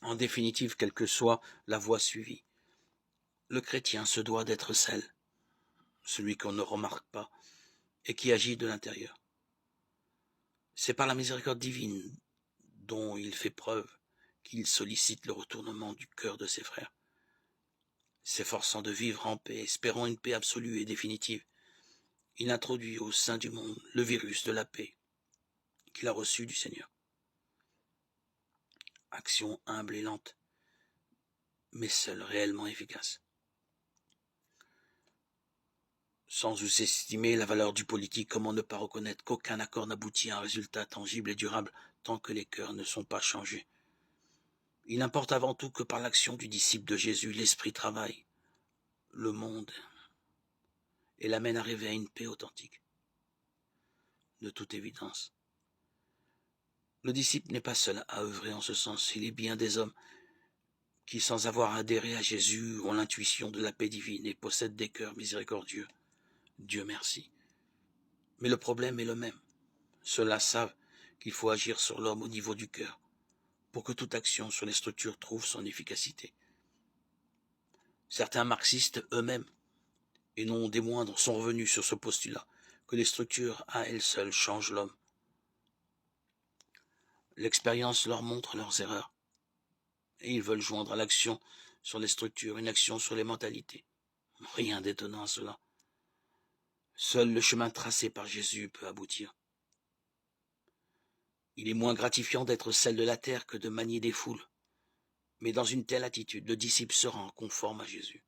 En définitive, quelle que soit la voie suivie, le chrétien se doit d'être sel, celui qu'on ne remarque pas et qui agit de l'intérieur. C'est par la miséricorde divine dont il fait preuve qu'il sollicite le retournement du cœur de ses frères. S'efforçant de vivre en paix, espérant une paix absolue et définitive, il introduit au sein du monde le virus de la paix qu'il a reçu du Seigneur. Action humble et lente, mais seule réellement efficace. Sans sous-estimer la valeur du politique, comment ne pas reconnaître qu'aucun accord n'aboutit à un résultat tangible et durable tant que les cœurs ne sont pas changés. Il importe avant tout que par l'action du disciple de Jésus, l'Esprit travaille le monde et l'amène à rêver à une paix authentique. De toute évidence, le disciple n'est pas seul à œuvrer en ce sens. Il est bien des hommes qui, sans avoir adhéré à Jésus, ont l'intuition de la paix divine et possèdent des cœurs miséricordieux. Dieu merci. Mais le problème est le même. Ceux-là savent qu'il faut agir sur l'homme au niveau du cœur pour que toute action sur les structures trouve son efficacité. Certains marxistes eux-mêmes, et non des moindres, sont revenus sur ce postulat, que les structures à elles seules changent l'homme. L'expérience leur montre leurs erreurs, et ils veulent joindre à l'action sur les structures une action sur les mentalités. Rien d'étonnant à cela. Seul le chemin tracé par Jésus peut aboutir. Il est moins gratifiant d'être celle de la terre que de manier des foules. Mais dans une telle attitude, le disciple se rend conforme à Jésus.